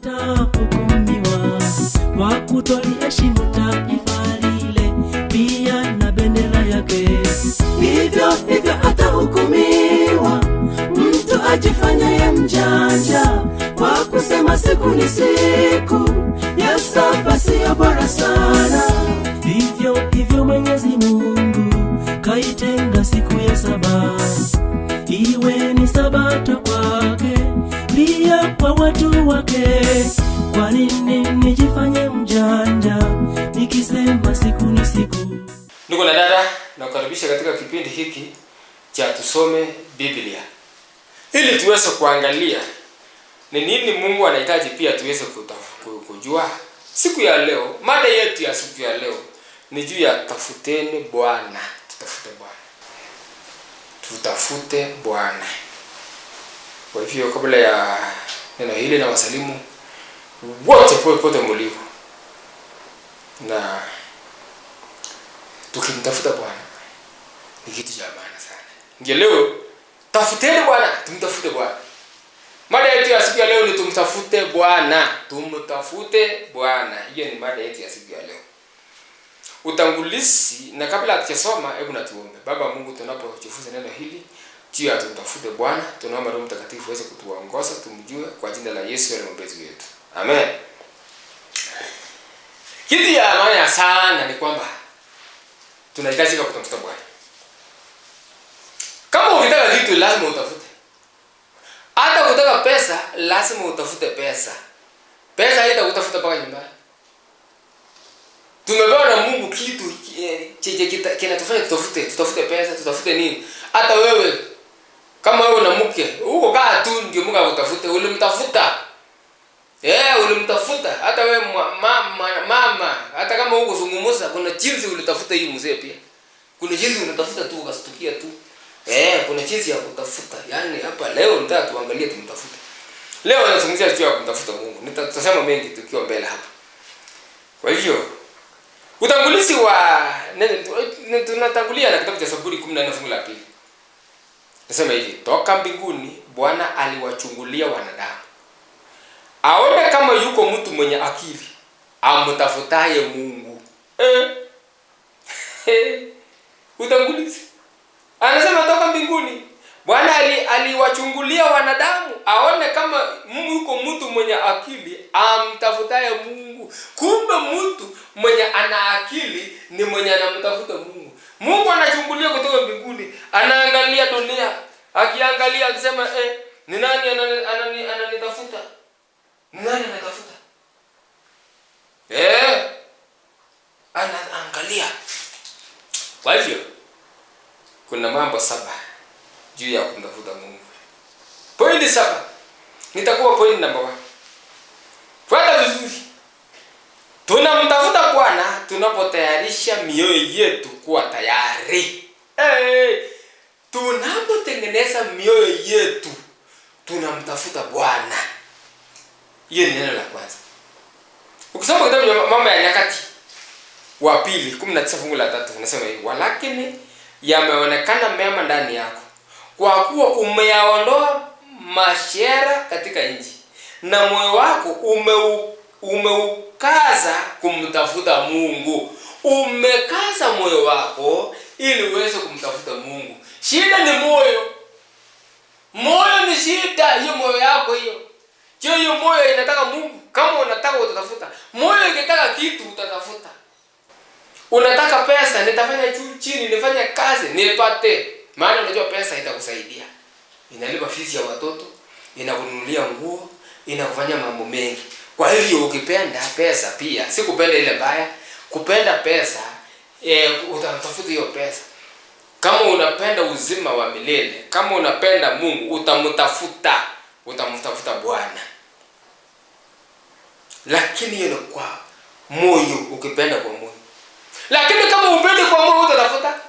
watahukumiwa kwa kutoliheshimu taifa lile, pia na bendera yake. Hivyo atahukumiwa mtu ajifanyaye mjanja kwa kusema siku ni siku ya saba siyo bora sana. Hivyo Mwenyezi Mungu kaitenga siku ya saba iwe ni sabato kwake, pia kwa watu wake. Kwa nini nijifanye mjanja nikisema siku ni siku? Ndugu na dada, nakukaribisha katika kipindi hiki cha Tusome Biblia, ili tuweze kuangalia ni nini Mungu anahitaji pia tuweze kujua. Siku ya leo, mada yetu ya siku ya leo ni juu ya tafuteni Bwana. Tutafute Bwana. Kwa hivyo kabla ya neno hili na wasalimu wote popote mlipo, na tukimtafuta Bwana ni kitu cha maana sana. Ndio leo tafuteni Bwana, tumtafute Bwana. Mada yetu ya siku ya leo ni tumtafute Bwana. Tumtafute Bwana. Hiyo ni mada yetu ya siku ya leo. Utangulizi, na kabla hatujasoma, hebu na tuombe. Baba Mungu, tunapojifunza neno hili juu ya tumtafute Bwana, tunaomba Roho Mtakatifu aweze kutuongoza tumjue, kwa jina la Yesu aliye mwombezi wetu. Amen. Kitu ya maana sana ni kwamba tunahitaji kutafuta Bwana. Kama ukitaka kitu lazima utafute. Hata ukitaka pesa lazima utafute pesa. Pesa haitakutafuta mpaka nyumbani. Tumepewa na Mungu kitu kinatufanya tutafute pesa, tutafute nini? Hata wewe kama wewe na mke, uko kaa tu ndio Mungu akutafute, ulimtafuta. Ulimtafuta. Hata wewe mama, hata kama uko zungumuza, kuna jinsi ulitafuta hii mzee pia. Kuna jinsi unatafuta tu ukastukia tu. Kuna jinsi ya kutafuta. Yaani hapa leo nataka tuangalie tumtafute. Leo nazungumzia juu ya kumtafuta Mungu. Nitasema mengi tukiwa mbele hapa. Kwa hivyo utangulizi wa tunatangulia na kitabu cha Zaburi 14 fungu la 2. Nasema hivi: toka mbinguni Bwana aliwachungulia wanadamu, aone kama yuko mtu mwenye akili amtafutaye Mungu. Utangulizi anasema toka mbinguni Bwana aliwachungulia wanadamu, aone kama yuko mtu mwenye akili amtafutaye Mungu. Kumbe mtu mwenye ana akili ni mwenye anamtafuta Mungu. Mungu anachungulia kutoka mbinguni, anaangalia dunia, akiangalia akisema ni nani ananitafuta? Ni nani anatafuta? Anaangalia. Kwa hivyo kuna mambo 7 juu ya kumtafuta Mungu. Pointi 7. Nitakuwa point number 1. Fuata vizuri. Tunamtafuta Bwana tunapotayarisha mioyo yetu kuwa tayari. Tunapotengeneza mioyo yetu tunamtafuta Bwana. Hiyo ni neno la kwanza. Ukisoma kitabu cha Mambo ya Nyakati wa 2:19 fungu la 3 unasema hivi: walakini yameonekana mema ndani yako, kwa kuwa umeyaondoa mashera katika nchi, na moyo wako umeukaza kumtafuta Mungu. Umekaza moyo wako ili uweze kumtafuta Mungu. Shida ni moyo. Moyo ni shida, hiyo moyo yako hiyo. Hiyo moyo inataka Mungu. Kama unataka utatafuta. Moyo ikitaka kitu utatafuta. Unataka pesa, nitafanya juu chini, nifanye kazi, nipate. Maana unajua pesa itakusaidia. Inalipa fees ya watoto, inakununulia nguo, inakufanya mambo mengi. Kwa hivyo ukipenda pesa pia, si kupenda ile mbaya, kupenda pesa, utatafuta hiyo pesa. Kama unapenda uzima wa milele, kama unapenda Mungu, utamtafuta Bwana. Lakini hiyo ni kwa moyo, ukipenda kwa moyo. Lakini kama upendi kwa moyo utatafuta.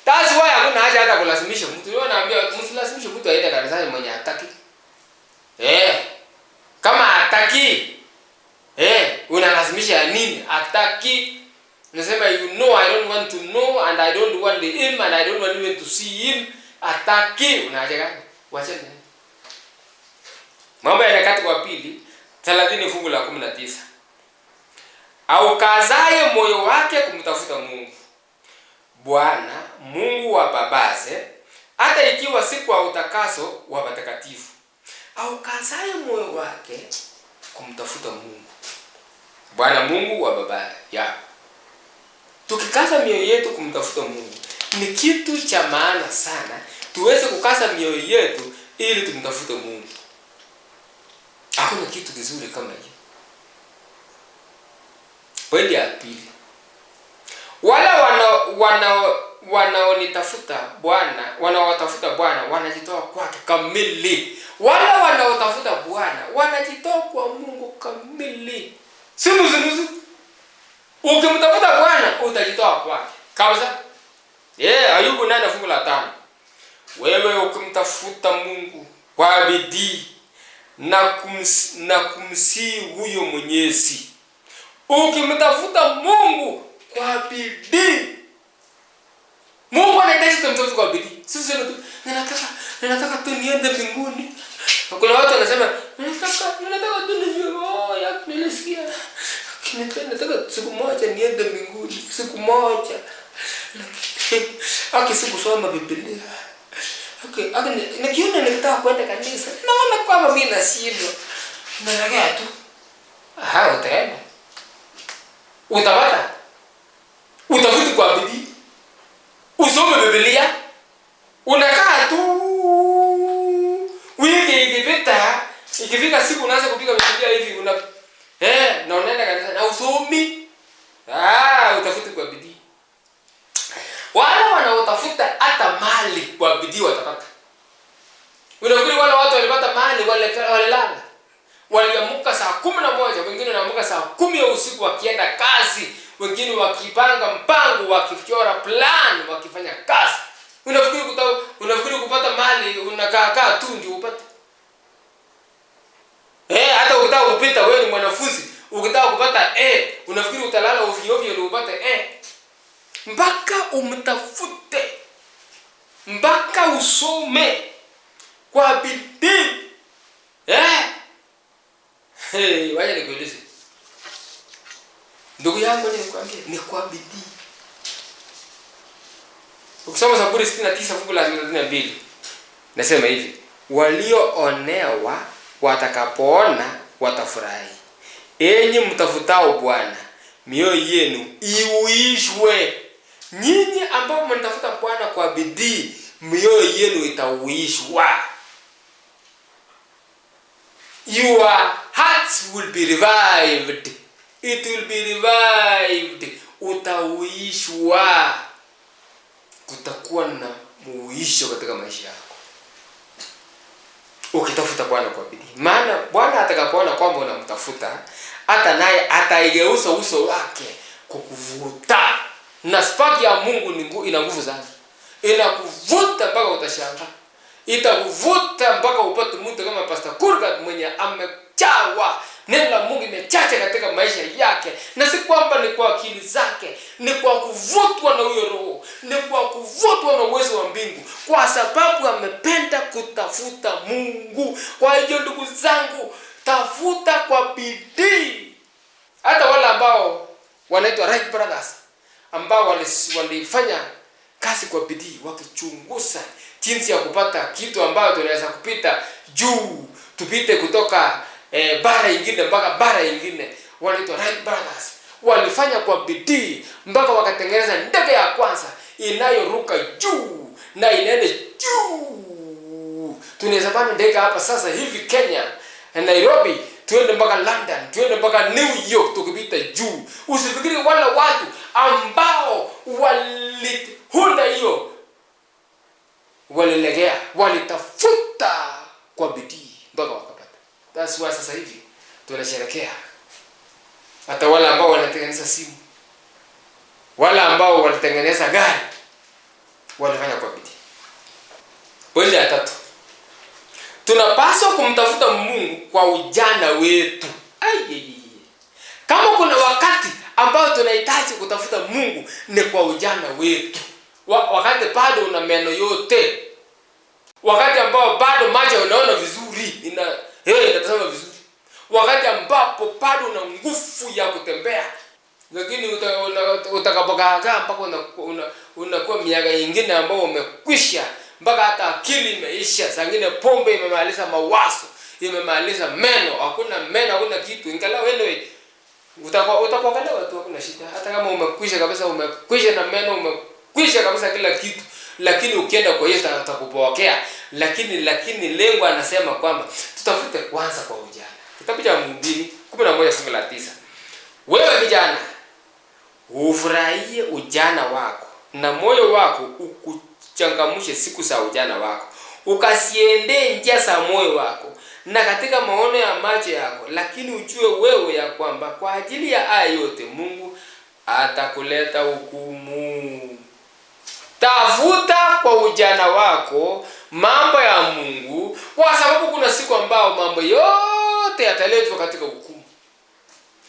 That's why hakuna haja hata kulazimisha mtu. Yeye anaambia msilazimishe mtu aende kanisani mwenye hataki. Kama hataki, unalazimisha nini? Hataki. Unasema I don't want to know and I don't want him and I don't want even to see him. Hataki. Unaacha gani? Wacha nini? Mambo ya Nyakati wa 2 30 fungu la 19. Aukazaye moyo wake kumtafuta Mungu, Bwana Mungu wa babaze, hata ikiwa siku ya utakaso wa watakatifu. Aukazaye moyo wake kumtafuta Mungu, Bwana Mungu wa baba ya. Tukikaza mioyo yetu kumtafuta Mungu, ni kitu cha maana sana tuweze kukaza mioyo yetu ili tumtafute Mungu. Hakuna kitu kizuri kama hiyo. Pointi ya pili, wale wanaonitafuta Bwana, wanaotafuta Bwana wanajitoa kwake kamili. Wale wanaotafuta Bwana wanajitoa kwa Mungu kamili. Si nusu. Ukimtafuta Bwana utajitoa kwake kabisa. Ayubu 8 fungu la 5. Wewe ukimtafuta Mungu kwa bidii na kumsii huyo Mwenyezi. Ukimtafuta Mungu kwa bidii. Mungu anahitaji tumtafuta kwa bidii. Sisi nataka tu niende mbinguni. Kuna watu wanasema nataka tu nilisikia. Nataka siku moja niende mbinguni, siku moja. Sikusoma Biblia. Nikiona nikitaka kwenda kanisa, naona kama mimi nashindwa. Nalegea tu. Utaenda. Utapata. Utafuti kwa bidii. Usome Biblia. Unakaa tu. Wiki ikipita, ikifika siku unaanza kupiga Biblia hivi na unaenda kanisa na usomi. Utafuti kwa bidii. Wale wanaotafuta hata mali kwa bidii watapata. Unafikiri wale watu walipata mali walilala? Waliamka saa 11, wengine wanaamka saa 10 ya usiku wakienda kazi, wengine wakipanga mpango, wakichora plan, wakifanya kazi. Unafikiri kupata mali unakaa tu ndio upate? Hata ukitaka kupita, wewe ni mwanafunzi, ukitaka kupata unafikiri utalala ovyo ovyo ndio upate mpaka umtafute, mpaka usome kwa bidii. Waje nikueleze ndugu yangu, nikwambie ni kwa bidii. Ukisoma Zaburi 69 fungu la 32 nasema hivi, walioonewa watakapoona watafurahi. Enyi mtafutao Bwana, mioyo yenu iuishwe. Nyinyi ambao mnatafuta Bwana kwa bidii, mioyo yenu itauishwa. Your hearts will be revived. It will be revived. Utauishwa. Kutakuwa na muisho katika maisha yako ukitafuta Bwana kwa bidii. Maana Bwana atakapoona kwamba unamtafuta, hata naye ataigeuza uso wake kukuvuta. Na spark ya Mungu ina nguvu sana. Inakuvuta mpaka utashangaa. Itakuvuta mpaka upate mtu kama Pastor Kurgat mwenye amechawa. Neno la Mungu imechacha katika maisha yake. Na si kwamba ni kwa akili zake, ni kwa kuvutwa na huyo Roho, ni kwa kuvutwa na uwezo wa mbingu, kwa sababu amependa kutafuta Mungu. Kwa hiyo ndugu zangu, tafuta kwa bidii. Hata wale ambao wanaitwa Right Brothers, ambao walifanya kazi kwa bidii, wakichunguza jinsi ya kupata kitu ambayo tunaweza kupita juu, tupite kutoka bara nyingine mpaka bara nyingine. Wanaitwa Right Brothers. Walifanya kwa bidii mpaka wakatengeneza ndege ya kwanza inayoruka juu na inaenda juu. Tunaweza panda ndege hapa sasa hivi Kenya, Nairobi, tuende mpaka London, tuende mpaka New York tukipita juu. Usifikiri wale watu ambao walihunda hiyo walilegea, walitafuta kwa bidii mpaka wakapata. That's why sasa hivi tunasherehekea. Hata wale ambao wanatengeneza simu, wale ambao wanatengeneza gari, walifanya kwa bidii. Pointi ya 3. Tunapaswa kumtafuta Mungu kwa ujana wetu. Kama kuna wakati ambao tunahitaji kutafuta Mungu ni kwa ujana wetu. Wakati bado una meno yote. Wakati ambao bado macho unaona vizuri, inatazama vizuri. wakati ambapo bado una nguvu ya kutembea. Lakini utakapokaa mpaka unakuwa miaka mingine ambao umekwisha, mpaka hata akili imeisha, zingine pombe imemaliza mawazo, imemaliza meno, hakuna kitu. Ingalau anyway utakuangalia watu, hakuna shida. Hata kama umekwisha kabisa, umekwisha na meno, umekwisha kabisa kila kitu, lakini ukienda kwa Yesu atakupokea. Lakini lengo anasema kwamba tutafute kwanza kwa ujana. Kitabu cha Mhubiri 11:9. Wewe kijana, ufurahie ujana wako na moyo wako ukuchangamshe siku za ujana wako. Ukasiende njia za moyo wako na katika maono ya macho yako, lakini ujue wewe ya kwamba kwa ajili ya haya yote Mungu atakuleta hukumu. Tafuta kwa ujana wako mambo ya Mungu, kwa sababu kuna siku ambao mambo yote yataletwa katika hukumu.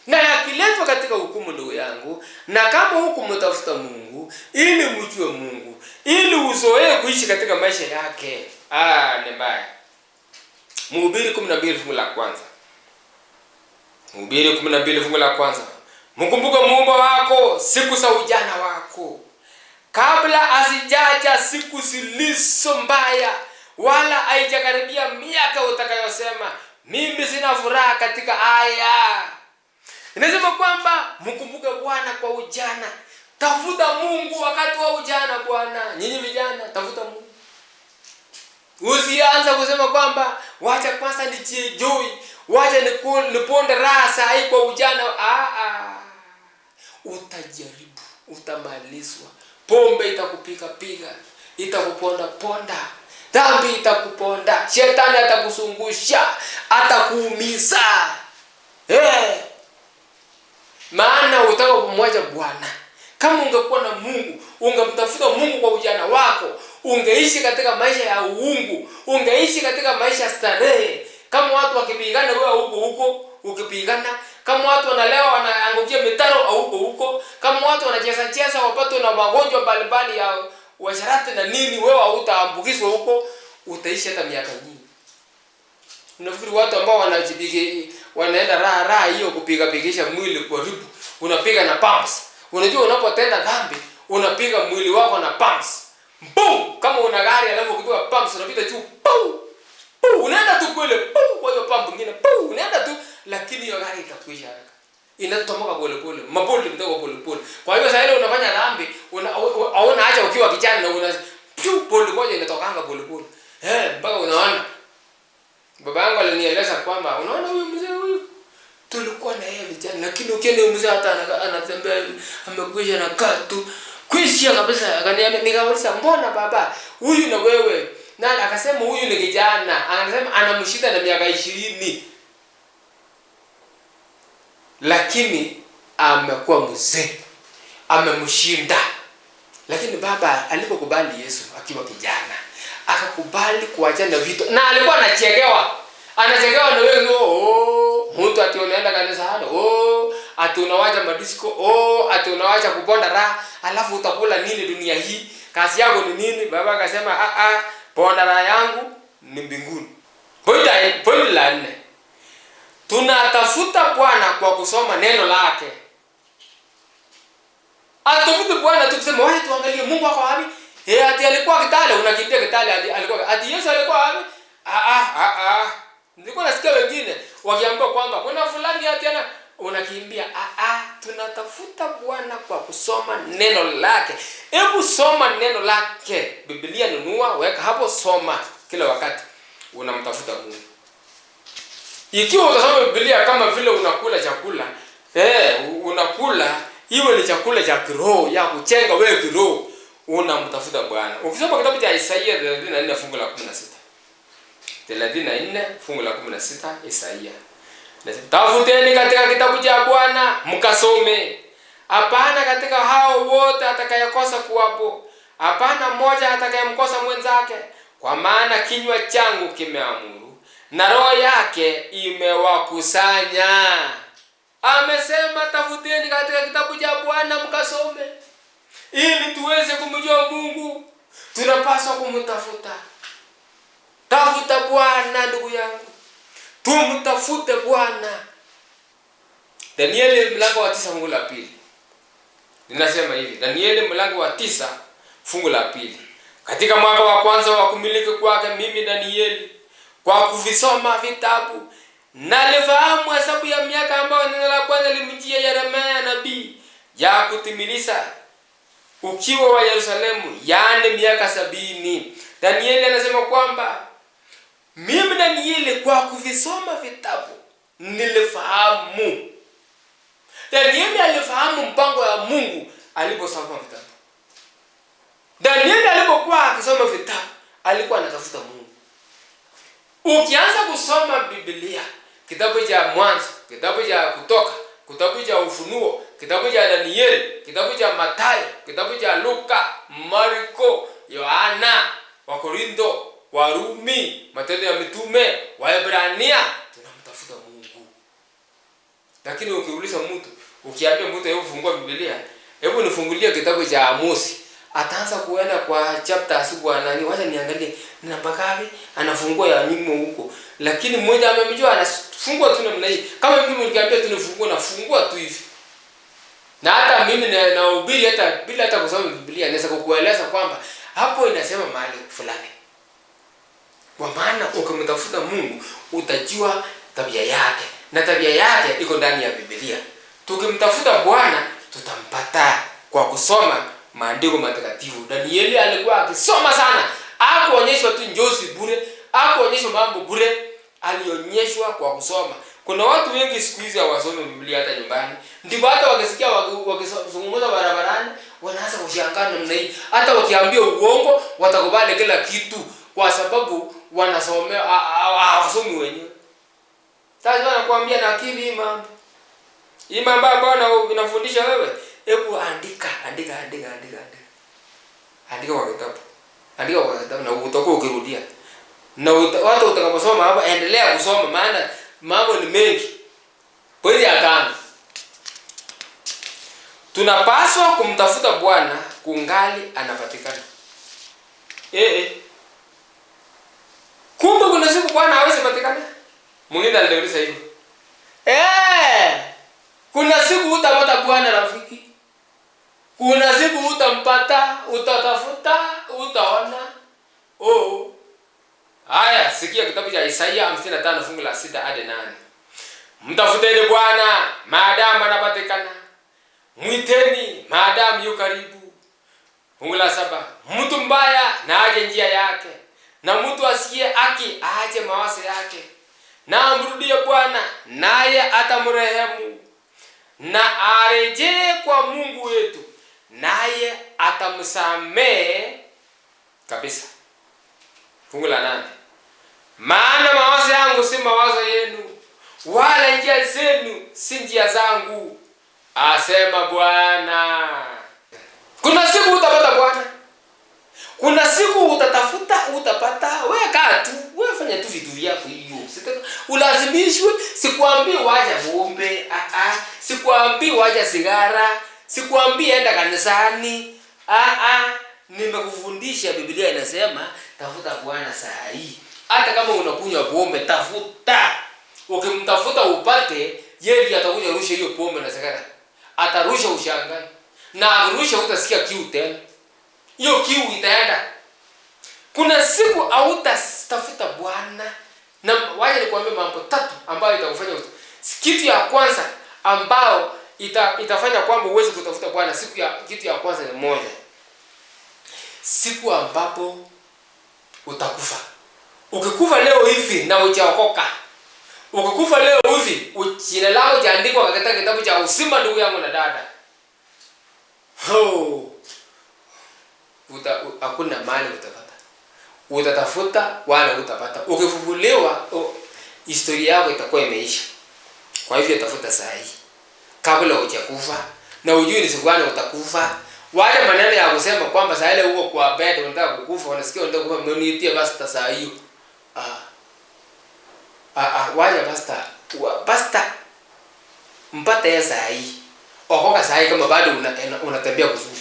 Na yakiletwa katika hukumu, ndugu yangu, na kama huku mtafuta Mungu ili mjue Mungu, ili uzoee kuishi katika maisha yake, ni mbaya. Mhubiri 12:1. Mhubiri 12:1. Mkumbuke Muumba wako siku za ujana wako, kabla asijaja siku zilizo mbaya, wala haijakaribia miaka utakayosema mimi sina furaha katika haya. Inasema kwamba mkumbuke Bwana kwa ujana. Tafuta Mungu wakati wa ujana bwana. Nyinyi vijana, tafuta Mungu. Usianze kusema kwamba wacha kwanza nijienjoy, wacha niponde raha saa hii kwa ujana. Utajaribu, utamalizwa. Pombe itakupiga, itakuponda ponda. Dhambi itakuponda. Shetani atakusungusha, atakuumiza. Maana utaka kumwacha Bwana. Kama ungekuwa na Mungu, ungemtafuta Mungu kwa ujana wako, ungeishi katika maisha ya uungu, ungeishi katika maisha starehe. Kama watu wakipigana, wewe huko ukipigana. Kama watu wanalewa wanaangukia mitaro, huko. Kama watu wanacheza wapatwe na magonjwa mbalimbali ya washarati na nini, wewe hautaambukizwa huko, utaishi hata miaka nyingi. Unafikiri watu ambao wanaenda raha hiyo kupigisha mwili kwa ribu, unapiga na pumps. Unajua unapotenda dhambi, unapiga mwili wako na pumps. Boom! Kama una gari alafu ukipiga pumps unapita juu. Boom! Boom! Unaenda tu kwele. Boom! Kwa hiyo pump nyingine. Boom! Unaenda tu, lakini hiyo gari itakwisha haraka. Inatomoka pole. Maboli mdogo pole. Kwa hiyo sasa ile unafanya dhambi, unaona acha ukiwa kijana na una pole moja inatokanga pole. Mpaka unaona. Baba yangu alinieleza kwamba unaona huyu mzee huyu tulikuwa na yeye vijana, lakini ukienda mzee hata anatembea amekwisha na katu kwisha kabisa. Akaniambia, nikauliza mbona baba huyu na wewe? Na akasema huyu ni kijana, anasema anamshinda na miaka 20, lakini amekuwa mzee, amemshinda. Lakini baba alipokubali Yesu akiwa kijana, akakubali kuachana na vitu, na alikuwa anachekewa na wewe. Mtu ati unaenda kanisani, ati unawacha madisco, ati unawacha kuponda raha, alafu utakula nini dunia hii? Kazi yako ni nini? Baba akasema ponda raha yangu ni mbinguni. Point la 4. Tunatafuta Bwana kwa kusoma neno lake. Atafute Bwana tukisema wacha tuangalie Mungu wako wapi? Ati alikuwa Kitale, unakimbia Kitale, alikuwa ati Yesu alikuwa wapi? Nilikuwa nasikia wengine wakiambiwa kwamba kuna fulani ati unakimbia. Tunatafuta Bwana kwa kusoma neno lake. Hebu soma neno lake. Biblia nunua, weka hapo, soma kila wakati. Unamtafuta Mungu. Ikiwa utasoma Biblia kama vile unakula chakula, unakula iwe ni chakula cha kiroho ya kuchenga wewe kiroho, unamtafuta Bwana. Ukisoma kitabu cha Isaia 34:16. 34:16 Isaia. Tafuteni katika kitabu cha Bwana mkasome. Hapana katika hao wote atakayekosa kuwapo. Hapana mmoja atakayemkosa mwenzake. Kwa maana kinywa changu kimeamuru na roho yake imewakusanya. Amesema tafuteni katika kitabu cha Bwana mkasome. Ili tuweze kumjua Mungu, tunapaswa kumtafuta. Tafuta Bwana ndugu yangu. tumtafute Bwana. Danieli mlango wa 9 fungu la 2. Ninasema hivi, Danieli mlango wa 9 fungu la 2. Katika mwaka wa kwanza wa kumiliki kwake mimi Danieli, kwa kuvisoma vitabu nalifahamu hesabu ya miaka ambayo neno la Bwana limjia Yeremia nabii ya kutimiliza ukiwa wa Yerusalemu, yani miaka 70. Danieli anasema kwamba mimi Danieli kwa kuvisoma vitabu nilifahamu. Danieli alifahamu mpango wa Mungu aliposoma vitabu. Danieli alipokuwa akisoma vitabu alikuwa anatafuta Mungu. Ukianza kusoma Biblia, kitabu cha Mwanzo, kitabu cha Kutoka, kitabu cha Ufunuo, kitabu cha Danieli, kitabu cha Mathayo, kitabu cha Luka, Marko, Yohana, Wakorintho, Warumi, Matendo ya Mitume, Waebrania, tunamtafuta Mungu. Lakini ukiuliza mtu, ukiambia mtu hebu fungua Biblia, hebu nifungulie kitabu cha Amosi, ataanza kuenda kwa chapter asiku nani, wacha niangalie namba ngapi, anafungua ya nyuma huko. Lakini mmoja amemjua anafungua tu namna hii. Kama mimi nikiambia tunafungua na fungua tu hivi. Na hata mimi nahubiri hata bila hata kusoma Biblia naweza kukueleza kwamba hapo inasema mahali fulani. Kwa maana ukimtafuta Mungu utajua tabia yake, na tabia yake iko ndani ya Biblia. Tukimtafuta Bwana tutampata kwa kusoma maandiko matakatifu. Danieli alikuwa akisoma sana. Hakuonyeshwa tu njozi bure, hakuonyeshwa mambo bure, alionyeshwa kwa kusoma. Kuna watu wengi siku hizi hawasomi Biblia hata nyumbani. Ndipo hata wakisikia wakizungumza barabarani wanaanza kushangaa namna hii. Hata wakiambia uongo watakubali kila kitu kwa sababu wanasomea hawasomi wenyewe. Sasa wanakuambia na akili hii mambo. Hii mambo ambayo inafundisha wewe, hebu andika kwa kitabu. Andika kwa kitabu na utakuwa ukirudia. Na watu utakaposoma hapa endelea kusoma maana mambo ni mengi. Pointi ya 5. Tunapaswa kumtafuta Bwana kungali anapatikana. Kumbe kuna siku Bwana hawezi patikana? Mwingine aliuliza hivyo. Kuna siku utapata Bwana rafiki. Kuna siku utampata, utatafuta, utaona. Haya, sikia kitabu cha Isaia 55 fungu la 6 hadi 8. Mtafuteni Bwana maadamu anapatikana. Mwiteni maadamu yu karibu. Fungu la 7. Mtu mbaya na aje njia yake, na mtu asiye haki aache mawazo yake. Na amrudie Bwana naye atamrehemu. Na arejee kwa Mungu wetu naye atamsamehe kabisa. Fungu la 8. Maana mawazo yangu si mawazo yenu, wala njia zenu si njia zangu, asema Bwana. Kuna siku utapata Bwana. Kuna siku utatafuta, utapata. Wewe kaa tu, wewe fanya tu vitu vyako hiyo. Ulazimishwe, sikwambii waje bombe, sikwambii waje sigara, sikwambii enda kanisani. Nimekufundisha Biblia inasema tafuta Bwana saa hii. Hata kama unakunywa pombe tafuta. Ukimtafuta upate, yeye atakuja rusha hiyo pombe na sigara. Atarusha ushangae. Na arusha utasikia kiu tena. Hiyo kiu itaenda. Kuna siku hautatafuta Bwana. Na waje nikwambie mambo 3 ambayo itakufanya. Kitu ya kwanza ambao itafanya kwamba uweze kutafuta Bwana, kitu ya kwanza ni moja. Siku ambapo utakufa. Ukikufa leo hivi na hujaokoka. Ukikufa leo hivi, jina lako jaandikwa katika kitabu cha uzima, ndugu yangu na dada. Hakuna mali utapata. Utatafuta wala utapata. Ukifufuliwa historia yako itakuwa imeisha. Kwa hivyo tafuta saa hii kabla hujakufa, na ujue ni siku gani utakufa. Wale maneno ya kusema kwamba saa ile uko kwa bed unataka kukufa, unasikia unataka kufa, mniitie basta saa hiyo. Waje basta mpate saa hii. Okoka saa hii kama bado unatembea vizuri.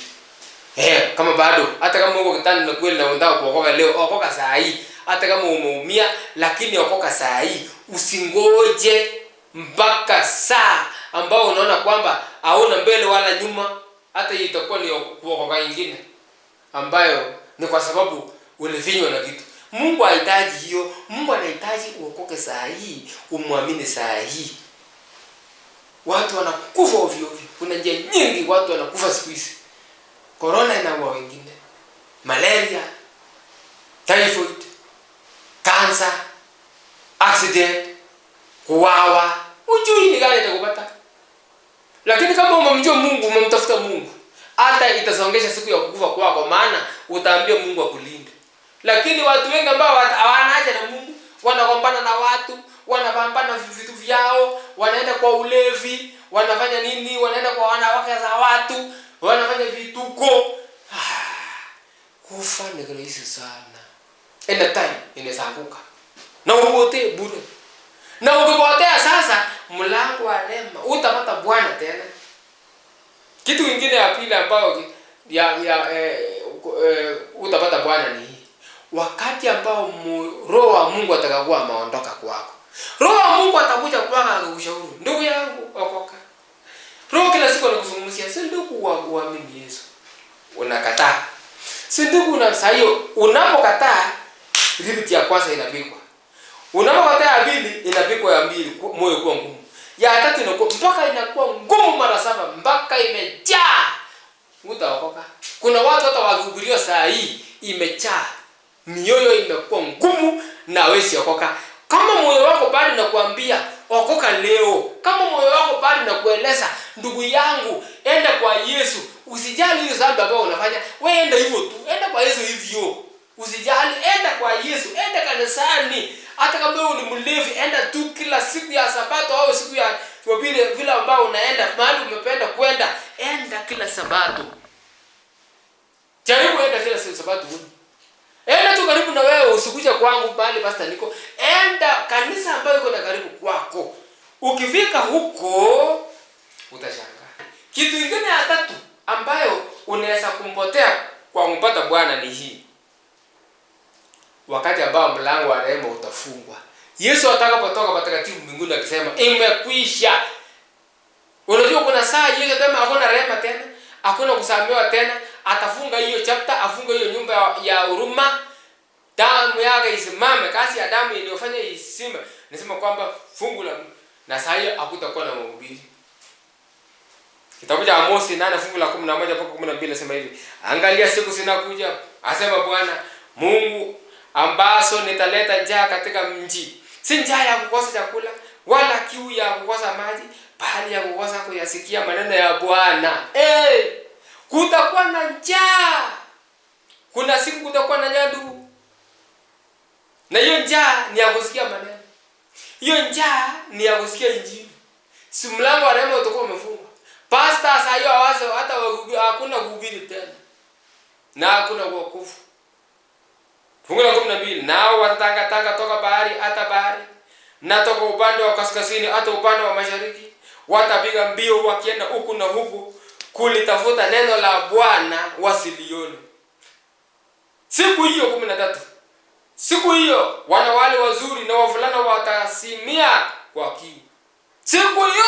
Kama bado hata kama uko kitani na kweli na unataka kuokoka leo, okoka saa hii. Hata kama umeumia lakini okoka saa hii. Usingoje mpaka saa ambao unaona kwamba hauna mbele wala nyuma. Hata hii itakuwa ni kuokoka nyingine ambayo ni kwa sababu ulivinywa na kitu. Mungu hahitaji hiyo. Mungu anahitaji uokoke saa hii, umwamini saa hii. Watu wanakufa ovyo ovyo. Kuna njia nyingi watu wanakufa siku hizi. Corona inaua wengine. Malaria, typhoid, cancer, accident, kuwawa. Ujui ni gani itakupata. Lakini kama umemjua Mungu, umemtafuta Mungu, hata itasongesha siku ya kukufa kwako, maana utaambia Mungu akulinde. Lakini watu wengi ambao hawana haja na Mungu, wanagombana na watu, wanapambana vitu vyao, wanaenda kwa ulevi, wanafanya nini, wanaenda kwa wanawake za watu, wanafanya vituko. Kufa ni rahisi sana. Anytime inaanguka. Na upote bure. Na ukipotea sasa, mlango wa rehema utapata Bwana tena. Kitu kingine ya pili ambao utapata Bwana ni hii. Wakati ambao Roho wa Mungu atakapokuwa ameondoka kwako, Roho wa Mungu atakuja kwako akakushauri, ndugu yangu, okoka. Roho kila siku anakuzungumzia, si ndugu uamini Yesu. Unakataa. Si ndugu sasa hiyo unapokataa, ribiti ya kwanza inapigwa. Unapokataa ya pili inapigwa ya mbili, moyo kuwa ngumu. Ya tatu inakuwa mpaka inakuwa ngumu mara 7 mpaka imejaa. Utaokoka. Kuna watu hata wakihubiriwa saa hii imejaa. Mioyo imekuwa ngumu na hawezi okoka. Kama moyo wako bado nakuambia okoka leo. Kama moyo wako bado nakueleza ndugu yangu enda kwa Yesu. Usijali hiyo dhambi ambayo unafanya. Wewe enda hivyo tu. Enda kwa Yesu hivyo. Usijali, enda kwa Yesu. Enda kanisani. Hata kama wewe ni mlevi, enda tu kila siku ya Sabato au siku ya Jumapili vile ambao unaenda mahali umependa kwenda, enda kila Sabato. Jaribu enda kila Sabato. Enda tu karibu na wewe, usikuje kwangu bali pastor niko. Enda kanisa ambayo iko na karibu kwako. Ukifika huko utashangaa. Kitu kingine ya tatu ambayo unaweza kumpotea kwa kumpata Bwana ni hii. Wakati ambao mlango wa rehema utafungwa. Yesu atakapotoka patakatifu mbinguni akisema imekwisha. Unajua kuna saa Yesu kama hakuna rehema tena, hakuna kusamehewa tena, atafunga hiyo chapter, afunga hiyo nyumba ya huruma. Damu yake isimame, kasi ya damu iliyofanya isimame. Nasema kwamba fungu la na saa hiyo hakutakuwa na mahubiri. Kitabu cha Amosi 8 fungu la 11 mpaka 12 nasema hivi. Angalia siku zinakuja, asema Bwana Mungu, ambazo nitaleta njaa katika mji. Si njaa ya kukosa chakula, wala kiu ya kukosa maji, bali ya kukosa kuyasikia maneno ya Bwana. Kutakuwa na njaa. Kuna siku kutakuwa na njaa ndugu. Na hiyo njaa ni ya kusikia maneno. Hiyo njaa ni ya kusikia injili. Si mlango wa rehema utakuwa umefungwa. Pastor sasa hiyo awazo hata hakuna kuhubiri tena. Na hakuna wokovu. Fungu la 12, nao watatanga toka bahari hata bahari, na toka upande wa kaskazini hata upande wa mashariki. Watapiga mbio wakienda huku na huku kulitafuta neno la Bwana wasilione. Siku hiyo 13. Siku hiyo wanawali wazuri na wavulana watasimia kwa kiu. Siku hiyo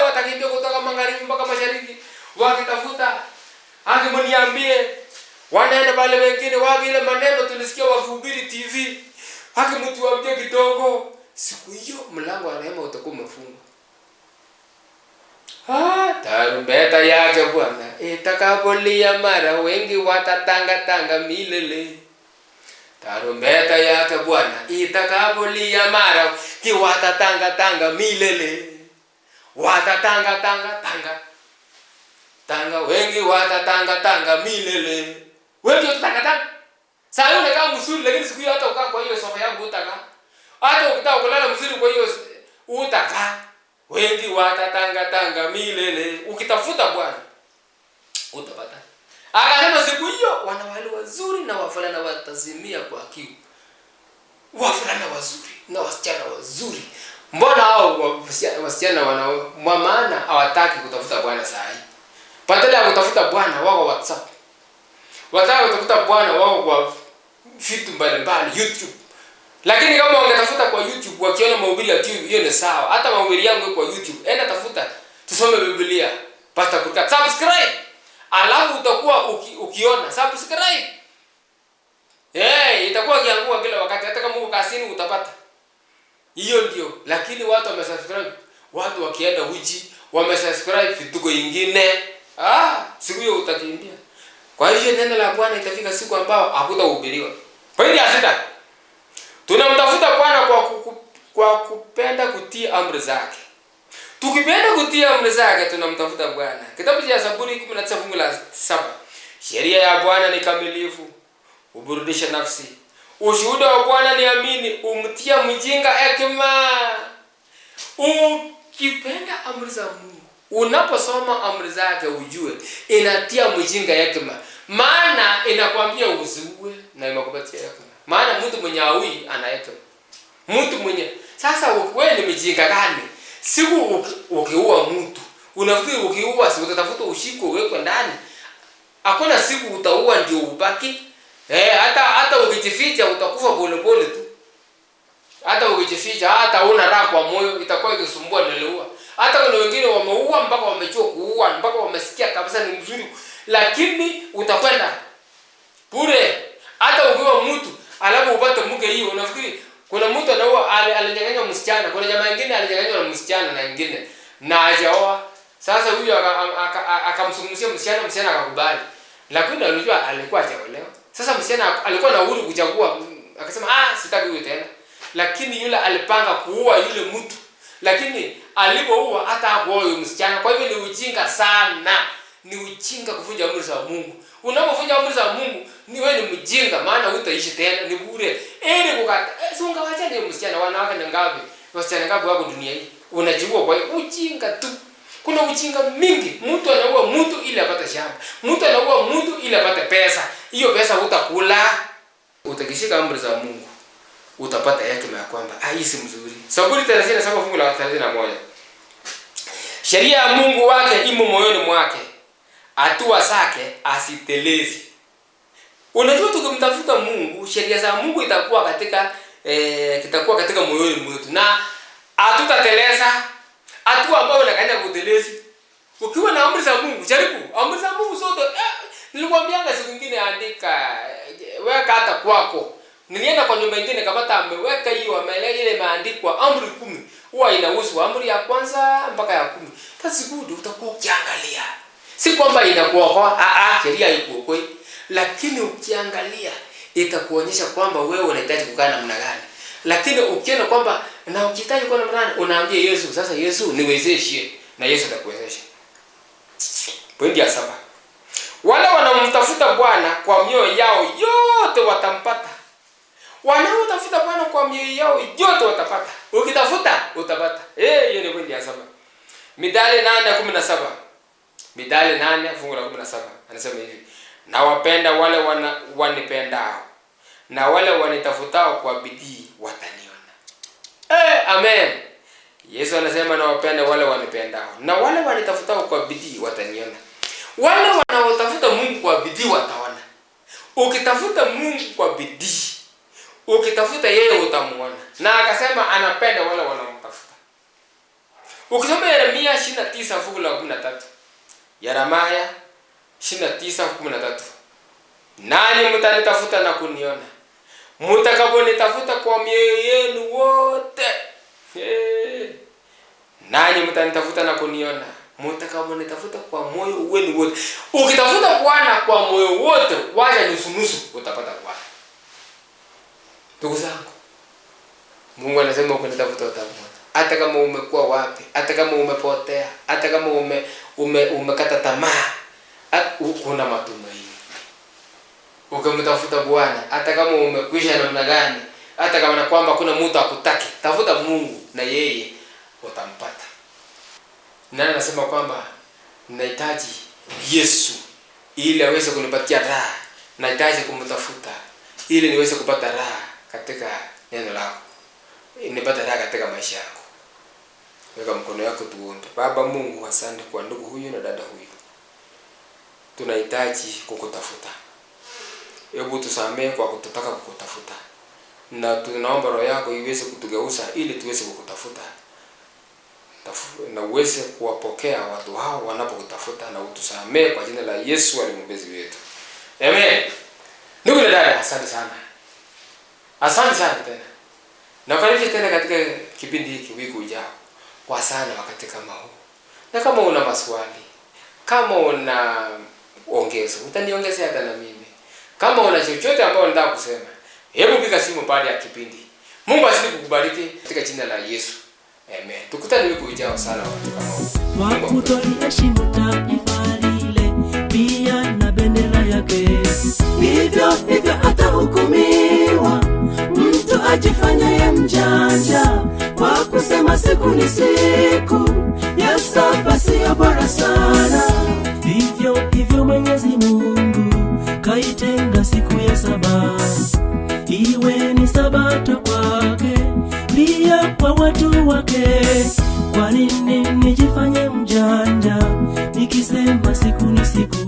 watakimbia kutoka magharibi mpaka mashariki wakitafuta. Akimniambie wanaenda pale wengine wapi ile maneno tulisikia wakihubiri TV. Akimtuambia kidogo. Siku hiyo mlango wa rehema utakuwa umefungwa. Tarumbeta yake Bwana itakapolia mara wengi watatanga milele. Tarumbeta yake Bwana itakapolia mara watatanga milele. Watatanga wengi watatanga milele. Wengi watatanga. Sasa yule kama mzuri lakini siku hiyo hata ukaa kwa hiyo sofa yangu utaka. Hata ukitaka kulala mzuri kwa hiyo utaka. Wengi watatanga milele. Ukitafuta Bwana utapata. Akasema siku hiyo wanawali wazuri na wavulana watazimia kwa kiu. Wavulana wazuri na wasichana wazuri. Mbona hao wasichana maana hawataki kutafuta Bwana saa hii? Badala ya kutafuta Bwana wao WhatsApp. Wataka kutafuta Bwana wao kwa vitu mbalimbali, YouTube. Lakini kama wangetafuta kwa YouTube wakiona mahubiri ya YouTube, hiyo ni sawa. Hata mahubiri yangu kwa YouTube, enda tafuta tusome Biblia. Pastor Kurkat, subscribe. Alafu utakuwa ukiona subscribe. Itakuwa kiangua kila wakati, hata kama uko kazini utapata. Hiyo ndio. Lakini watu wamesubscribe. Watu wakienda uji, wamesubscribe vituko ingine. Siku hiyo utakimbia. Kwa hivyo neno la Bwana itafika siku ambao hakutahubiriwa. Pointi ya 6. Tunamtafuta Bwana kwa kupenda kutii amri zake. Tukipenda kutii amri zake tunamtafuta Bwana. Kitabu cha Zaburi 19 fungu la 7. Sheria ya Bwana ni kamilifu, huburudisha nafsi. Ushuhuda wa Bwana ni amini, umtia mjinga hekima. Ukipenda amri za Mungu, unaposoma amri zake ujue inatia mjinga hekima. Maana inakwambia usiue na inakupatia hekima. Maana mtu mwenye aui ana hekima. Mtu mwenye sasa wewe ni mjinga gani? Siku ukiua mtu, unafikiri ukiua si utatafuta ushiko uwekwe ndani? Hakuna siku utaua ndio ubaki. Hata ukijificha utakufa pole pole tu. Hata ukijificha hata una raha kwa moyo itakuwa ikisumbua niliua. Hata kuna wengine wameua mpaka wamejua kuua, mpaka wamesikia kabisa ni mzuri, lakini utakwenda bure. Hata ukiwa mtu alafu upate mke hiyo, unafikiri kuna mtu anaua alinyang'anywa msichana, kuna jamaa wengine alinyang'anywa na msichana na wengine na hajaoa. Sasa huyu akamsungumzia msichana akakubali. Lakini alijua alikuwa hajaolewa. Sasa msichana alikuwa na uhuru kuchagua, akasema sitaki huyu tena. Lakini yule alipanga kuua yule mtu. Lakini alipoua hata hakuoa yule msichana. Kwa hivyo ni ujinga sana. Ni ujinga kuvunja amri za Mungu. Unapovunja amri za Mungu, ni wewe ni mjinga, maana hutaishi tena, ni bure. Kukata. Si ungawacha ni msichana, wanawake ni ngapi? Wasichana ngapi wako dunia hii? Unajua kwa hiyo ujinga tu. Kuna ujinga mingi. Mtu anaua mtu ili apate shamba. Mtu anaua mtu ili apate pesa. Hiyo pesa utakula. Utakishika amri za Mungu, utapata hekima ya kwamba hii si mzuri. Zaburi 37 fungu la 31. Sheria ya Mungu wake imo moyoni mwake, hatua zake asitelezi. Unajua tukimtafuta Mungu, sheria za Mungu itakuwa katika moyoni mwetu na hatutateleza. Hatua ambayo unakaenda kutelezi. Ukiwa na amri za Mungu, jaribu amri za Mungu zote. Nilikwambianga siku nyingine andika, weka hata kwako. Nilienda kwa nyumba nyingine kapata ameweka hiyo ile imeandikwa amri 10. Huwa inahusu amri ya kwanza mpaka ya 10. That's good, utakuwa ukiangalia. Si kwamba inakuokoa, sheria haikuokoi, lakini ukiangalia itakuonyesha kwamba wewe unahitaji kukaa namna gani. Lakini ukiona kwamba na ukihitaji kuwa namna gani, unaambia Yesu, sasa Yesu niwezeshe, na Yesu atakuwezesha. Pointi ya 7. Wale wanaomtafuta Bwana kwa mioyo yao yote watampata. Wanaotafuta Bwana kwa mioyo yao yote watapata. Ukitafuta utapata. Hiyo ni pointi ya 7. Mithali 8:17. Mithali 8 fungu la 17. Anasema hivi: na wapenda wale wanipendao, na wale wanitafutao kwa bidii wataniona. Amen. Yesu anasema na wapenda wale wanipendao, na wale wanitafutao kwa bidii wataniona. Wale wanaotafuta Mungu kwa bidii wataona. Ukitafuta Mungu kwa bidii, ukitafuta yeye utamuona. Na akasema anapenda wale wanaomtafuta. Ukisoma Yeremia 29 fungu la 13. Yeremia 29:13. Nani mtanitafuta na kuniona, mtakaponitafuta kwa mioyo yenu wote. Nani mtanitafuta na kuniona, mtakaponitafuta kwa moyo wenu wote. Ukitafuta Bwana kwa moyo wote, wacha nusu utapata Bwana. Ndugu zangu, Mungu anasema ukinitafuta utamwona. Hata kama umekuwa wapi, hata kama umepotea, hata kama umekata tamaa, kuna matumaini. Ukimtafuta Bwana, hata kama umekwisha namna gani, hata kama na kwamba kuna mtu akutaki, tafuta Mungu na yeye utampata. Nani anasema kwamba nahitaji Yesu ili aweze kunipatia raha, nahitaji kumtafuta ili niweze kupata raha katika neno lako, nipate raha katika maisha yako. Weka mkono wako tuombe. Baba Mungu, asante kwa ndugu huyu na dada huyu. Tunahitaji kukutafuta. Hebu tusamee kwa kutotaka kukutafuta. na tunaomba roho yako iweze kutugeuza ili tuweze kukutafuta. Na uweze kuwapokea watu hao wanapokutafuta, na utusamee kwa jina la Yesu alimbezi wetu. Amen. Ndugu na dada, asante sana. Asante sana tena. Na karibu tena katika kipindi hiki wiki ujao kwa sana wakati kama huu. Na kama una maswali, kama una ongezo, utaniongezea hata na mimi. Kama una chochote ambao unataka kusema, hebu piga simu baada ya kipindi. Mungu azidi kukubariki katika jina la Yesu. Amen. Tukutane wiki ujao sana wakati kama huu. Wakutoliheshimu taifa lile, pia na bendera yake. Hivyo atahukumiwa mtu ajifanyaye mjanja kwa kusema siku ni siku ya saba siyo bora sana. Hivyo Mwenyezi Mungu kaitenga siku ya saba iwe ni sabato kwake, pia kwa watu wake. Kwa nini nijifanye mjanja nikisema siku ni siku?